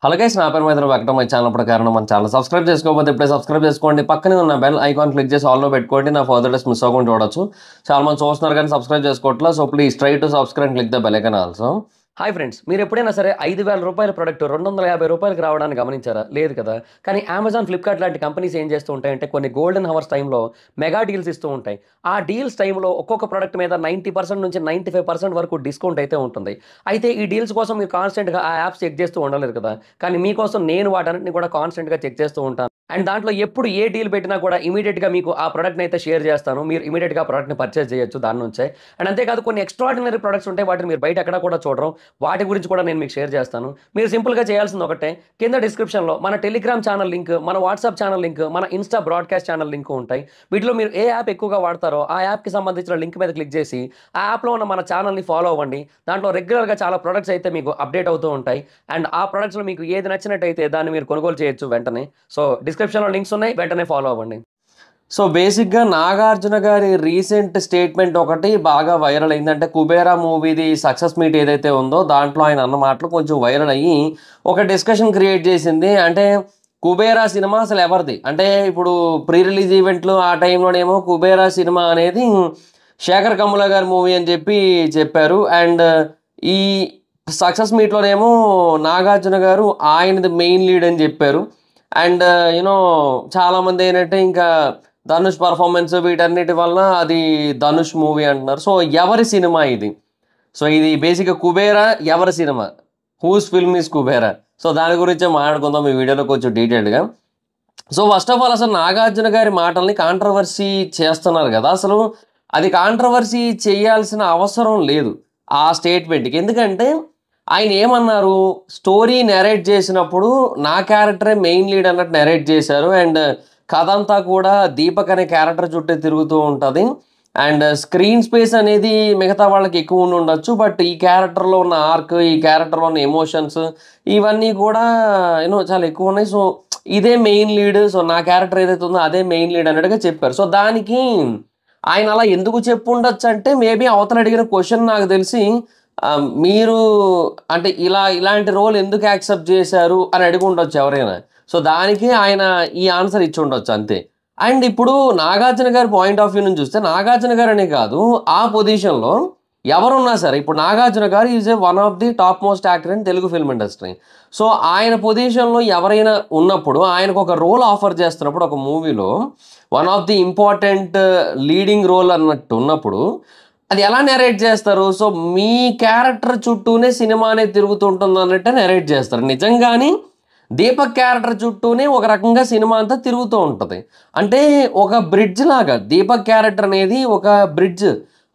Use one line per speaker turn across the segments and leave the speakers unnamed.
Hello guys, నా పేరు మైత్రి. Welcome my channel. ప్రకారం మన ఛానల్ సబ్స్క్రైబ్ చేసుకోకపోతే ఇప్పుడే సబ్స్క్రైబ్ చేసుకోండి. పక్కనే ఉన్న బెల్ ఐకాన్ క్లిక్ చేసి ఆల్లో పెట్టుకోండి. నా ఫర్దర్ డేస్ మిస్ అవ్వకుండా చూడొచ్చు. చాలా మంది చూస్తున్నారు కానీ సబ్స్క్రైబ్ చేసుకోవట్లా. So please try to subscribe, click the bell icon also. Hi friends, మీరు ఎప్పుడైనా సరే 5,000 రూపాయల ప్రొడక్ట్ 250 రూపాయలకి రావడానికి గమనించారా? లేదు కదా. కానీ అమెజాన్, ఫ్లిప్కార్ట్ లాంటి కంపెనీస్ ఏం చేస్తూ ఉంటాయంటే కొన్ని గోల్డెన్ హవర్స్ టైంలో మెగా డీల్స్ ఇస్తూ ఉంటాయి. ఆ డీల్స్ టైంలో ఒక్కొక్క ప్రొడక్ట్ మీద 90% నుంచి 95% వరకు డిస్కౌంట్ అయితే ఉంటుంది. అయితే ఈ డీల్స్ కోసం మీరు కాన్స్టెంట్గా ఆ యాప్స్ చెక్ చేస్తూ ఉండలేదు కదా. కానీ మీకోసం నేను వాటన్నిటిని కూడా కాన్స్టెంట్గా చెక్ చేస్తూ ఉంటాను. అండ్ దాంట్లో ఎప్పుడు ఏ డీల్ పెట్టినా కూడా ఇమీడియట్గా మీకు ఆ ప్రొడక్ట్ని అయితే షేర్ చేస్తాను. మీరు ఇమీడియట్గా ఆ ప్రొడక్ట్ని పర్చేస్ చేయొచ్చు దాని నుంచే. అండ్ అంతేకాదు కొన్ని ఎక్స్ట్రాడినరీ ప్రొడక్ట్స్ ఉంటాయి, వాటిని మీరు బయట ఎక్కడ కూడా చూడరు. వాటి గురించి కూడా నేను మీకు షేర్ చేస్తాను. మీరు సింపుల్గా చేయాల్సింది ఒకటే, కింద డిస్క్రిప్షన్లో మన టెలిగ్రామ్ ఛానల్ లింక్, మన వాట్సాప్ ఛానల్ లింక్, మన ఇన్స్టా బ్రాడ్కాస్ట్ ఛానల్ లింక్ ఉంటాయి. వీటిలో మీరు ఏ యాప్ ఎక్కువగా వాడతారో ఆ యాప్కి సంబంధించిన లింక్ మీద క్లిక్ చేసి ఆ యాప్లో ఉన్న మన ఛానల్ని ఫాలో అవ్వండి. దాంట్లో రెగ్యులర్గా చాలా ప్రొడక్ట్స్ అయితే మీకు అప్డేట్ అవుతూ ఉంటాయి. అండ్ ఆ ప్రొడక్ట్స్లో మీకు ఏది నచ్చినట్టయితే దాన్ని మీరు కొనుగోలు చేయొచ్చు వెంటనే. సో డిస్క్రిప్షన్లో లింక్స్ ఉన్నాయి, వెంటనే ఫాలో అవ్వండి. సో బేసిక్గా నాగార్జున గారి రీసెంట్ స్టేట్మెంట్ ఒకటి బాగా వైరల్ అయింది. అంటే కుబేరా మూవీది సక్సెస్ మీట్ ఏదైతే ఉందో దాంట్లో ఆయన అన్న మాటలు కొంచెం వైరల్ అయ్యి ఒక డిస్కషన్ క్రియేట్ చేసింది. అంటే కుబేరా సినిమా అసలు ఎవరిది? అంటే ఇప్పుడు ప్రీ రిలీజ్ ఈవెంట్లు ఆ టైంలోనేమో కుబేరా సినిమా అనేది శేఖర్ కమ్ముల గారి మూవీ అని చెప్పారు. అండ్ ఈ సక్సెస్ మీట్లోనేమో నాగార్జున గారు ఆయనది మెయిన్ లీడ్ అని చెప్పారు. అండ్ యూనో చాలామంది ఏంటంటే ఇంకా ధనుష్ పర్ఫార్మెన్స్ వీటన్నిటి వలన అది ధనుష్ మూవీ అంటున్నారు. సో ఎవరి సినిమా ఇది? సో ఇది బేసిక్గా కుబేరా ఎవరి సినిమా? Whose film is Kubera? So దాని గురించే మాట్లాడుకుందాం ఈ వీడియోలో కొంచెం డీటెయిల్డ్గా. సో ఫస్ట్ ఆఫ్ ఆల్ అసలు నాగార్జున గారి మాటల్ని కాంట్రవర్సీ చేస్తున్నారు కదా. అసలు అది కాంట్రవర్సీ చేయాల్సిన అవసరం లేదు ఆ స్టేట్మెంట్కి. ఎందుకంటే ఆయన ఏమన్నారు, స్టోరీ నెరేట్ చేసినప్పుడు నా క్యారెక్టరే మెయిన్ లీడ్ అన్నట్టు నెరేట్ చేశారు. అండ్ కథ అంతా కూడా దీపక్ అనే క్యారెక్టర్ చుట్టూ తిరుగుతూ ఉంటుంది. అండ్ స్క్రీన్ స్పేస్ అనేది మిగతా వాళ్ళకి ఎక్కువ ఉండి ఉండొచ్చు, బట్ ఈ క్యారెక్టర్లో ఉన్న ఆర్క్, ఈ క్యారెక్టర్లో ఉన్న ఎమోషన్స్ ఇవన్నీ కూడా చాలా ఎక్కువ ఉన్నాయి. సో ఇదే మెయిన్ లీడ్, సో నా క్యారెక్టర్ ఏదైతే ఉందో అదే మెయిన్ లీడ్ అన్నట్టుగా చెప్పారు. సో దానికి ఆయన అలా ఎందుకు చెప్పు ఉండొచ్చు అంటే మేబీ అవతల అడిగిన క్వశ్చన్ నాకు తెలిసి మీరు అంటే ఇలాంటి రోల్ ఎందుకు యాక్సెప్ట్ చేశారు అని అడిగి ఉండొచ్చు ఎవరైనా. సో దానికి ఆయన ఈ ఆన్సర్ ఇచ్చి ఉండొచ్చు అంతే. అండ్ ఇప్పుడు నాగార్జున గారి పాయింట్ ఆఫ్ వ్యూ నుంచి చూస్తే నాగార్జున గారు అనే కాదు, ఆ పొజిషన్లో ఎవరున్నా సరే, ఇప్పుడు నాగార్జున గారు is one of the top most actor in Telugu film industry. So ఆయన పొజిషన్లో ఎవరైనా ఉన్నప్పుడు ఆయనకు ఒక రోల్ ఆఫర్ చేస్తున్నప్పుడు ఒక మూవీలో one of the important leading role అన్నట్టు ఉన్నప్పుడు అది ఎలా నెరేట్ చేస్తారు? సో మీ క్యారెక్టర్ చుట్టూనే సినిమా అనేది తిరుగుతుంటుంది అన్నట్టే నెరేట్ చేస్తారు. నిజంగానే దీపక్ క్యారెక్టర్ చుట్టూనే ఒక రకంగా సినిమా అంతా తిరుగుతూ ఉంటుంది. అంటే ఒక బ్రిడ్జ్ లాగా దీపక్ క్యారెక్టర్ అనేది ఒక బ్రిడ్జ్.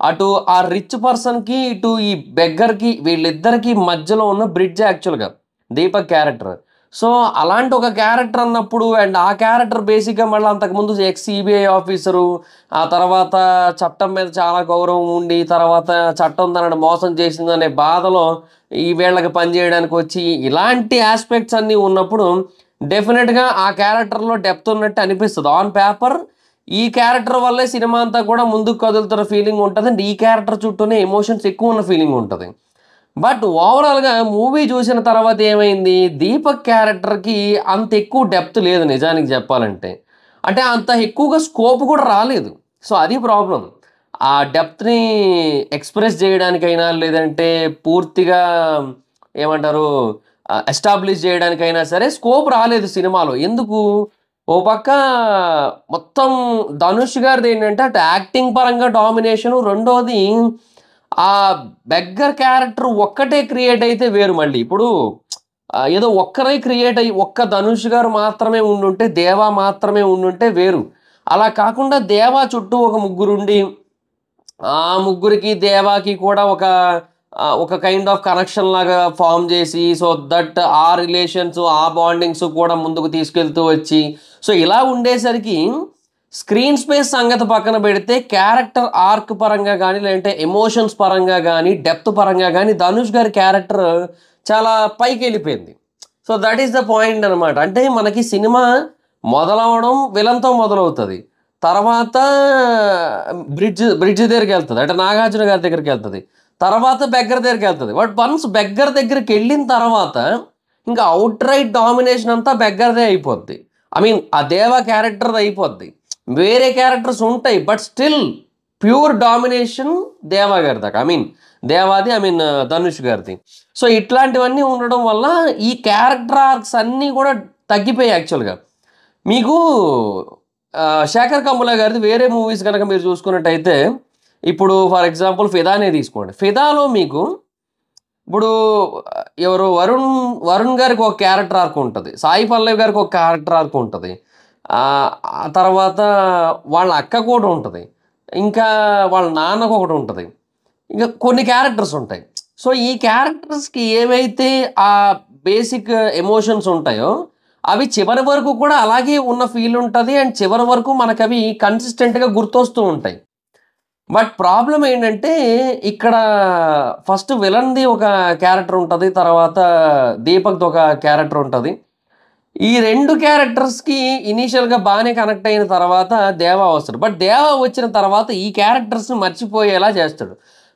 అటు ఆ రిచ్ పర్సన్కి, ఇటు ఈ బెగ్గర్కి, వీళ్ళిద్దరికి మధ్యలో ఉన్న బ్రిడ్జ్ యాక్చువల్గా దీపక్ క్యారెక్టర్. సో అలాంటి ఒక క్యారెక్టర్ అన్నప్పుడు, అండ్ ఆ క్యారెక్టర్ బేసిక్గా మళ్ళీ అంతకుముందు ఎక్స్ సిబిఐ ఆఫీసరు, ఆ తర్వాత చట్టం మీద చాలా గౌరవం ఉండి తర్వాత చట్టం తనని మోసం చేసిందనే బాధలో ఈ వీళ్ళకి పనిచేయడానికి వచ్చి ఇలాంటి ఆస్పెక్ట్స్ అన్నీ ఉన్నప్పుడు డెఫినెట్గా ఆ క్యారెక్టర్లో డెప్త్ ఉన్నట్టు అనిపిస్తుంది. ఆన్ పేపర్ ఈ క్యారెక్టర్ వల్లే సినిమా అంతా కూడా ముందుకు కదులుతున్న ఫీలింగ్ ఉంటుంది. అండ్ ఈ క్యారెక్టర్ చుట్టూనే ఎమోషన్స్ ఎక్కువ ఉన్న ఫీలింగ్ ఉంటుంది. బట్ ఓవరాల్గా మూవీ చూసిన తర్వాత ఏమైంది, దీపక్ క్యారెక్టర్కి అంత ఎక్కువ డెప్త్ లేదు నిజానికి చెప్పాలంటే. అంటే అంత ఎక్కువగా స్కోప్ కూడా రాలేదు. సో అది ప్రాబ్లం. ఆ డెప్త్ని ఎక్స్ప్రెస్ చేయడానికైనా లేదంటే పూర్తిగా ఏమంటారు ఎస్టాబ్లిష్ చేయడానికైనా సరే స్కోప్ రాలేదు సినిమాలో. ఎందుకు? ఓ పక్క మొత్తం ధనుష్ గారిది ఏంటంటే అటు యాక్టింగ్ పరంగా డామినేషను, రెండోది ఆ బెగ్గర్ క్యారెక్టర్ ఒక్కటే క్రియేట్ అయితే వేరు. మళ్ళీ ఇప్పుడు ఏదో ఒక్కరే క్రియేట్ అయ్యి ఒక్క ధనుష్ గారు మాత్రమే ఉండుంటే, దేవా మాత్రమే ఉండుంటే వేరు. అలా కాకుండా దేవా చుట్టూ ఒక ముగ్గురుండి ఆ ముగ్గురికి దేవాకి కూడా ఒక కైండ్ ఆఫ్ కనెక్షన్ లాగా ఫామ్ చేసి, సో దట్ ఆ రిలేషన్స్, ఆ బాండింగ్స్ కూడా ముందుకు తీసుకెళ్తూ వచ్చి, సో ఇలా ఉండేసరికి స్క్రీన్ స్పేస్ సంగతి పక్కన పెడితే క్యారెక్టర్ ఆర్క్ పరంగా కానీ లేదంటే ఎమోషన్స్ పరంగా కానీ డెప్త్ పరంగా కానీ ధనుష్ గారి క్యారెక్టర్ చాలా పైకి వెళ్ళిపోయింది. So that is the point అనమాట. అంటే మనకి సినిమా మొదలవడం విలన్తో మొదలవుతుంది, తర్వాత బ్రిడ్జ్ దగ్గరికి వెళ్తుంది, అంటే నాగార్జున గారి దగ్గరికి వెళ్తుంది, తర్వాత బెగ్గర్ దగ్గరికి వెళ్తుంది. బట్ వన్స్ బెగ్గర్ దగ్గరికి వెళ్ళిన తర్వాత ఇంకా అవుట్ రైట్ డామినేషన్ అంతా బెగ్గర్దే అయిపోద్ది. ఐ మీన్ ఆ దేవ క్యారెక్టర్ది అయిపోద్ది. వేరే క్యారెక్టర్స్ ఉంటాయి బట్ స్టిల్ ప్యూర్ డామినేషన్ దేవా గారి దాకా. దేవాది ధనుష్ గారిది. సో ఇట్లాంటివన్నీ ఉండడం వల్ల ఈ క్యారెక్టర్ ఆర్క్స్ అన్నీ కూడా తగ్గిపోయాయి యాక్చువల్గా. మీకు శేఖర్ కమ్ముల గారిది వేరే మూవీస్ కనుక మీరు చూసుకున్నట్టయితే, ఇప్పుడు ఫర్ ఎగ్జాంపుల్ ఫిదానే తీసుకోండి. ఫిదాలో మీకు ఇప్పుడు ఎవరు వరుణ్ గారికి ఒక క్యారెక్టర్ ఆర్క్ ఉంటుంది, సాయి పల్లవి గారికి ఒక క్యారెక్టర్ ఆర్క్ ఉంటుంది, ఆ తర్వాత వాళ్ళ అక్క కూడా ఉంటుంది, ఇంకా వాళ్ళ నాన్నకు ఒకటి ఉంటుంది, ఇంకా కొన్ని క్యారెక్టర్స్ ఉంటాయి. సో ఈ క్యారెక్టర్స్కి ఏవైతే ఆ బేసిక్ ఎమోషన్స్ ఉంటాయో అవి చివరి వరకు కూడా అలాగే ఉన్న ఫీల్ ఉంటుంది. అండ్ చివరి వరకు మనకు అవి కన్సిస్టెంట్గా గుర్తొస్తూ ఉంటాయి. బట్ ప్రాబ్లం ఏంటంటే ఇక్కడ ఫస్ట్ విలన్ది ఒక క్యారెక్టర్ ఉంటుంది, తర్వాత దీపక్ది ఒక క్యారెక్టర్ ఉంటుంది. ఈ రెండు క్యారెక్టర్స్కి ఇనీషియల్గా బాగానే కనెక్ట్ అయిన తర్వాత దేవా వస్తాడు. బట్ దేవా వచ్చిన తర్వాత ఈ క్యారెక్టర్స్ని మర్చిపోయేలా చేస్తాడు.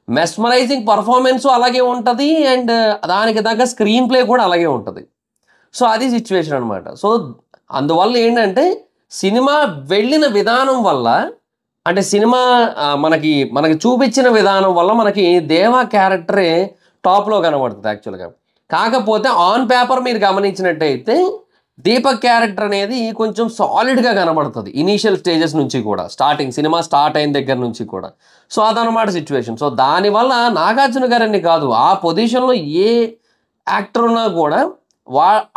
మెస్మరైజింగ్ పర్ఫార్మెన్స్ అలాగే ఉంటుంది అండ్ దానికి తగ్గ స్క్రీన్ ప్లే కూడా అలాగే ఉంటుంది. సో అది సిచ్యువేషన్ అనమాట. సో అందువల్ల ఏంటంటే సినిమా వెళ్ళిన విధానం వల్ల, అంటే సినిమా మనకి చూపించిన విధానం వల్ల మనకి దేవా క్యారెక్టరే టాప్లో కనబడుతుంది యాక్చువల్గా. కాకపోతే ఆన్ పేపర్ మీరు గమనించినట్టయితే దీపక్ క్యారెక్టర్ అనేది కొంచెం సాలిడ్గా కనబడుతుంది ఇనీషియల్ స్టేజెస్ నుంచి కూడా, సినిమా స్టార్ట్ అయిన దగ్గర నుంచి కూడా. సో అదనమాట సిచ్యువేషన్. సో దానివల్ల నాగార్జున గారని కాదు, ఆ పొజిషన్లో ఏ యాక్టర్ ఉన్నా కూడా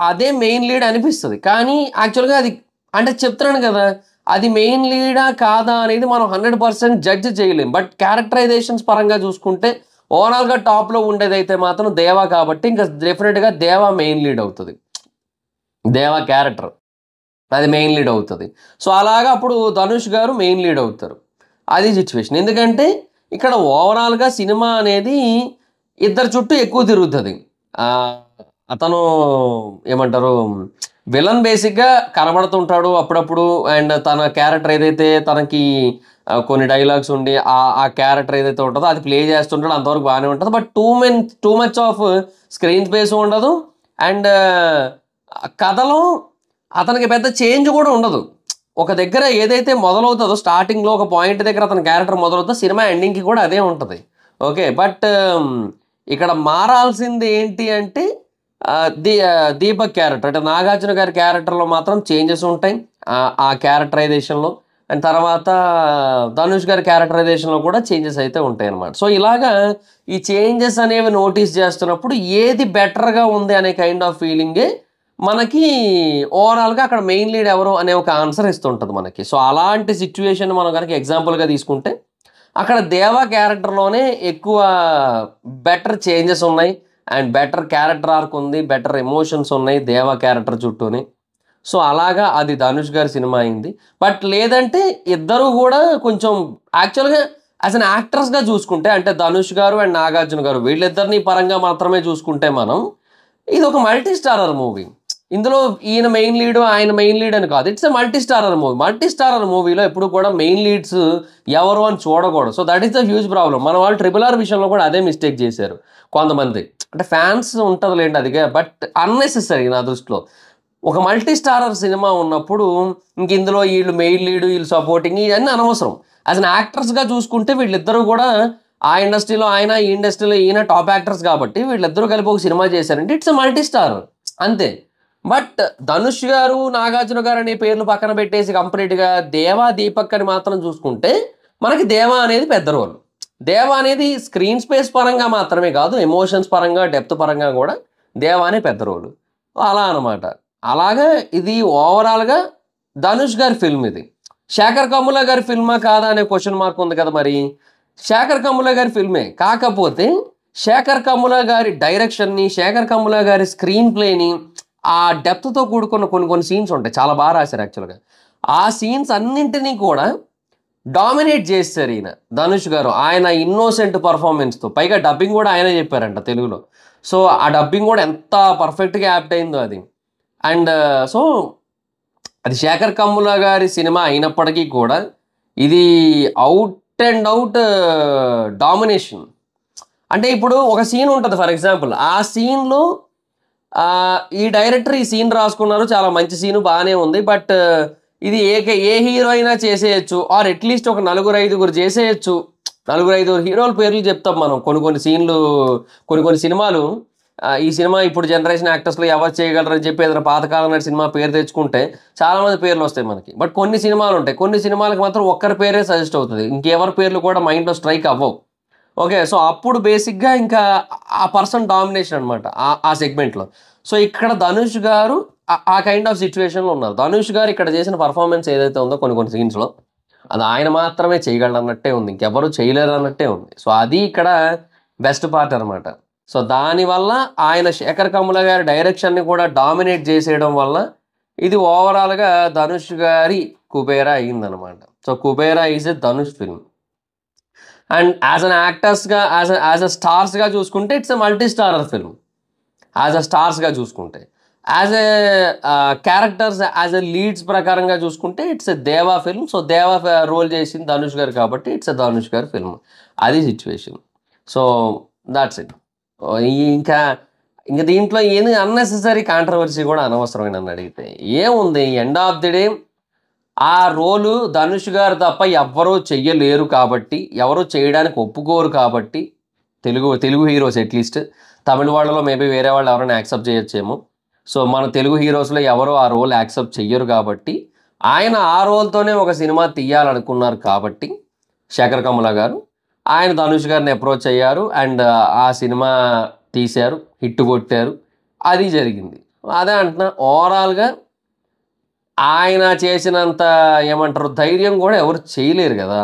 అదే మెయిన్ లీడ్ అనిపిస్తుంది. కానీ యాక్చువల్గా అది అంటే చెప్తున్నాను కదా, అది మెయిన్ లీడా కాదా అనేది మనం 100% జడ్జ్ చేయలేం. బట్ క్యారెక్టరైజేషన్స్ పరంగా చూసుకుంటే ఓవరాల్గా టాప్లో ఉండేదైతే మాత్రం దేవా కాబట్టి ఇంకా డెఫినెట్గా దేవా మెయిన్ లీడ్ అవుతుంది. దేవా క్యారెక్టర్ అది మెయిన్ లీడ్ అవుతుంది. సో అలాగా అప్పుడు ధనుష్ గారు మెయిన్ లీడ్ అవుతారు. అది సిచ్యువేషన్. ఎందుకంటే ఇక్కడ ఓవరాల్గా సినిమా అనేది ఇద్దరు చుట్టూ ఎక్కువ తిరుగుతుంది. అతను ఏమంటారు, విలన్ బేసిక్గా కనబడుతుంటాడు అప్పుడప్పుడు. అండ్ తన క్యారెక్టర్ ఏదైతే తనకి కొన్ని డైలాగ్స్ ఉండి ఆ క్యారెక్టర్ ఏదైతే ఉంటుందో అది ప్లే చేస్తుంటాడో అంతవరకు బాగానే ఉంటుంది. But too much off screen space ఉండదు. అండ్ కథలో అతనికి పెద్ద చేంజ్ కూడా ఉండదు. ఒక దగ్గర ఏదైతే మొదలవుతుందో స్టార్టింగ్లో ఒక పాయింట్ దగ్గర అతని క్యారెక్టర్ మొదలవుతుందో సినిమా ఎండింగ్కి కూడా అదే ఉంటుంది. ఓకే, బట్ ఇక్కడ మారాల్సింది ఏంటి అంటే దీపక్ క్యారెక్టర్, అంటే నాగార్జున గారి క్యారెక్టర్లో మాత్రం చేంజెస్ ఉంటాయి ఆ క్యారెక్టరైజేషన్లో. అండ్ తర్వాత ధనుష్ గారి క్యారెక్టరైజేషన్లో కూడా చేంజెస్ అయితే ఉంటాయి అన్నమాట. సో ఇలాగా ఈ చేంజెస్ అనేవి నోటీస్ చేస్తున్నప్పుడు ఏది బెటర్గా ఉంది అనే కైండ్ ఆఫ్ ఫీలింగే మనకి ఓవరాల్గా అక్కడ మెయిన్ లీడ్ ఎవరు అనే ఒక ఆన్సర్ ఇస్తుంటుంది మనకి. సో అలాంటి సిచ్యువేషన్ మనం కనుక ఎగ్జాంపుల్గా తీసుకుంటే అక్కడ దేవా క్యారెక్టర్లోనే ఎక్కువ బెటర్ చేంజెస్ ఉన్నాయి అండ్ బెటర్ క్యారెక్టర్ ఆర్క్ ఉంది, బెటర్ ఎమోషన్స్ ఉన్నాయి దేవా క్యారెక్టర్ చుట్టూని. సో అలాగా అది ధనుష్ గారి సినిమా అయింది. బట్ లేదంటే ఇద్దరు కూడా కొంచెం యాక్చువల్గా యాజ్ అన్ యాక్టర్స్గా చూసుకుంటే, అంటే ధనుష్ గారు అండ్ నాగార్జున గారు వీళ్ళిద్దరిని పరంగా మాత్రమే చూసుకుంటే మనం, ఇది ఒక మల్టీ స్టారర్ మూవీ. ఇందులో ఈయన మెయిన్ లీడు ఆయన మెయిన్ లీడ్ అని కాదు, it's a multi starrer movie. Multi starrer మూవీలో ఎప్పుడు కూడా మెయిన్ లీడ్స్ ఎవరు అని చూడకూడదు. So that is the huge problem. మన వాళ్ళు RRR విషయంలో కూడా అదే మిస్టేక్ చేశారు కొంతమంది. అంటే ఫ్యాన్స్ ఉంటుంది లేండి అదిగా, బట్ అన్నెసెసరీ నా దృష్టిలో. ఒక మల్టీ స్టారర్ సినిమా ఉన్నప్పుడు ఇంక ఇందులో వీళ్ళు మెయిన్ లీడు వీళ్ళు సపోర్టింగ్ ఇవన్నీ అనవసరం. యాజ్ అన్ యాక్టర్స్గా చూసుకుంటే వీళ్ళిద్దరూ కూడా ఆ ఇండస్ట్రీలో ఆయన, ఈ ఇండస్ట్రీలో ఈయన టాప్ యాక్టర్స్ కాబట్టి వీళ్ళిద్దరూ కలిపి ఒక సినిమా చేశారంటే ఇట్స్ ఎ మల్టీ స్టార్ అంతే. బట్ ధనుష్ గారు నాగార్జున గారు అనే పేర్లు పక్కన పెట్టేసి కంప్లీట్గా దేవా దీపక్ అని మాత్రం చూసుకుంటే మనకి దేవా అనేది పెద్ద రోల్. దేవా అనేది స్క్రీన్ స్పేస్ పరంగా మాత్రమే కాదు, ఎమోషన్స్ పరంగా డెప్త్ పరంగా కూడా దేవా అనే పెద్ద రోల్. అలా అనమాట. అలాగా ఇది ఓవరాల్గా ధనుష్ గారి ఫిల్మ్. ఇది శేఖర్ కమ్ముల గారి ఫిల్మా కాదా అనే క్వశ్చన్ మార్క్ ఉంది కదా. మరి శేఖర్ కమ్ముల గారి ఫిల్మే, కాకపోతే శేఖర్ కమ్ముల గారి డైరెక్షన్ని, శేఖర్ కమ్ముల గారి స్క్రీన్ ప్లేని, ఆ డెప్త్తో కూడుకున్న కొన్ని సీన్స్ ఉంటాయి, చాలా బాగా రాశారు యాక్చువల్గా. ఆ సీన్స్ అన్నింటినీ కూడా డామినేట్ చేస్తారు ఈయన ధనుష్ గారు ఆయన ఇన్నోసెంట్ పర్ఫార్మెన్స్తో. పైగా డబ్బింగ్ కూడా ఆయనే చెప్పారంట తెలుగులో. సో ఆ డబ్బింగ్ కూడా ఎంత పర్ఫెక్ట్గా యాప్ట్ అయిందో అది. అండ్ సో అది శేఖర్ కమ్ముల గారి సినిమా అయినప్పటికీ కూడా ఇది అవుట్ అండ్ అవుట్ డామినేషన్. అంటే ఇప్పుడు ఒక సీన్ ఉంటుంది ఫర్ ఎగ్జాంపుల్, ఆ సీన్లో ఈ డైరెక్టర్ ఈ సీన్ రాసుకున్నారు, చాలా మంచి సీను బాగానే ఉంది. బట్ ఇది ఏ హీరో అయినా చేసేయచ్చు, ఆర్ అట్లీస్ట్ ఒక 4-5 చేసేయచ్చు. 4-5 హీరోల పేర్లు చెప్తాం మనం. కొన్ని సీన్లు, కొన్ని సినిమాలు, ఈ సినిమా ఇప్పుడు జనరేషన్ యాక్టర్స్లో ఎవరు చేయగలరని చెప్పి ఏదైనా పాతకాలం నాటి సినిమా పేరు తెచ్చుకుంటే చాలామంది పేర్లు వస్తాయి మనకి. బట్ కొన్ని సినిమాలు ఉంటాయి, కొన్ని సినిమాలకు మాత్రం ఒక్కరి పేరే సజెస్ట్ అవుతుంది, ఇంకెవరి పేర్లు కూడా మైండ్లో స్ట్రైక్ అవ్వవు. ఓకే, సో అప్పుడు బేసిక్గా ఇంకా ఆ పర్సన్ డామినేషన్ అనమాట ఆ సెగ్మెంట్లో. సో ఇక్కడ ధనుష్ గారు ఆ కైండ్ ఆఫ్ సిచ్యువేషన్లో ఉన్నారు. ధనుష్ గారు ఇక్కడ చేసిన పర్ఫార్మెన్స్ ఏదైతే ఉందో కొన్ని సీన్స్లో, అది ఆయన మాత్రమే చేయగలరు అన్నట్టే ఉంది, ఇంకెవరు చేయలేరు అన్నట్టే ఉంది. సో అది ఇక్కడ బెస్ట్ పార్ట్ అనమాట. సో దానివల్ల ఆయన శేఖర్ కమ్ముల గారి డైరెక్షన్ని కూడా డామినేట్ చేసేయడం వల్ల ఇది ఓవరాల్గా ధనుష్ గారి కుబేరా అయిందనమాట. So Kubera is a Dhanush film. And as an యాక్టర్స్గా, యాజ్ అ స్టార్స్గా చూసుకుంటే it's a multi starrer film. As a స్టార్స్గా చూసుకుంటే, as a characters, as a leads ప్రకారంగా చూసుకుంటే ఇట్స్ ఎ దేవా ఫిల్మ్. సో దేవా రోల్ చేసింది ధనుష్ గారు కాబట్టి ఇట్స్ ఎ ధనుష్ గారి ఫిల్మ్. అది సిచ్యువేషన్. So that's it. ఇంకా దీంట్లో ఏది అన్నెసెసరీ కాంట్రవర్సీ కూడా అనవసరమైన నన్ను అడిగితే ఏముంది. ఎండ్ ఆఫ్ ది డే ఆ రోలు ధనుష్ గారు తప్ప ఎవ్వరూ చెయ్యలేరు కాబట్టి, ఎవరు చేయడానికి ఒప్పుకోరు కాబట్టి, తెలుగు హీరోస్ అట్లీస్ట్, తమిళ వాళ్ళలో మేబీ వేరే వాళ్ళు ఎవరైనా యాక్సెప్ట్ చేయొచ్చేమో. సో మన తెలుగు హీరోస్లో ఎవరో ఆ రోల్ యాక్సెప్ట్ చెయ్యరు కాబట్టి, ఆయన ఆ రోల్తోనే ఒక సినిమా తీయాలనుకున్నారు కాబట్టి శేఖర్ కమ్ముల గారు ఆయన ధనుష్ గారిని అప్రోచ్ అయ్యారు. అండ్ ఆ సినిమా తీశారు, హిట్ కొట్టారు, అది జరిగింది. అదే అంటున్నా, ఓవరాల్గా ఆయన చేసినంత ఏమంటారు ధైర్యం కూడా ఎవరు చేయలేరు కదా,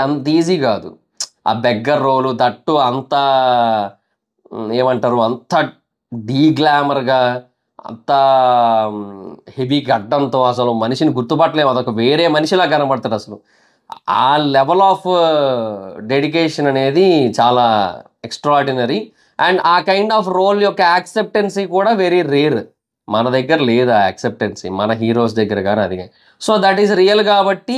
అంత ఈజీ కాదు. ఆ బెగ్గర్ రోలు దట్టు అంత ఏమంటారు, అంత డీగ్లామర్గా, అంత హెవీ గడ్డంతో అసలు మనిషిని గుర్తుపట్టలేము, అదొక వేరే మనిషిలా కనబడతాడు అసలు. ఆ లెవెల్ ఆఫ్ డెడికేషన్ అనేది చాలా ఎక్స్ట్రాడినరీ. అండ్ ఆ కైండ్ ఆఫ్ రోల్ యొక్క యాక్సెప్టెన్సీ కూడా వెరీ రేర్. మన దగ్గర లేదు ఆ యాక్సెప్టెన్సీ, మన హీరోస్ దగ్గర కానీ. అది సో దట్ ఈస్ రియల్ కాబట్టి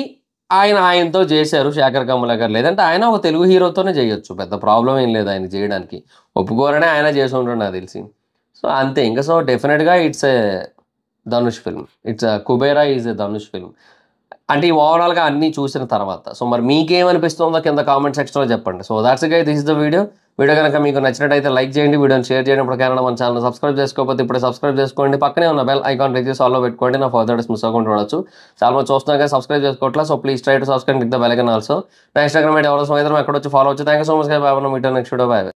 ఆయనతో చేశారు శేఖర్ కమ్ముల గారు. లేదంటే ఆయన ఒక తెలుగు హీరోతోనే చేయొచ్చు, పెద్ద ప్రాబ్లం ఏం లేదు ఆయన చేయడానికి. ఒప్పుకోరనే ఆయన చేసి ఉంటాడు నాకు తెలిసి. సో అంతే ఇంకా. సో డెఫినెట్గా it's a Dhanush film. It's Kubera is a Dhanush film. అంటే ఈ ఓవరాల్గా అన్నీ చూసిన తర్వాత సో మరి మీకేమనిపిస్తుందో కింద కామెంట్ సెక్షన్లో చెప్పండి. So that's guys, this is the video కనుక మీకు నచ్చినట్టయితే లైక్ చేయండి, వీడియోని షేర్ చేయండి. ఇప్పటికైనా మన ఛానల్ సబ్స్క్రైబ్ చేసుకోకపోతే ఇప్పుడే సబ్స్క్రైబ్ చేసుకోండి. పక్కనే ఉన్న బెల్ ఐకాన్ క్లిక్ చేసి ఆల్లో పెట్టుకోండి, నా ఫర్దర్ డేస్ మిస్ అవ్వకుండా చూడొచ్చు. చాలా మంది చూస్తున్నా కానీ సబ్స్క్రైబ్ చేసుకోవట్లేదు. So please try to subscribe, click the bell icon also. నా ఇన్స్టాగ్రామ్ ఐడి ఎవరో ఎక్కడ వచ్చి ఫాలో వచ్చి. Thank you so much. Bye. Next video. Bye.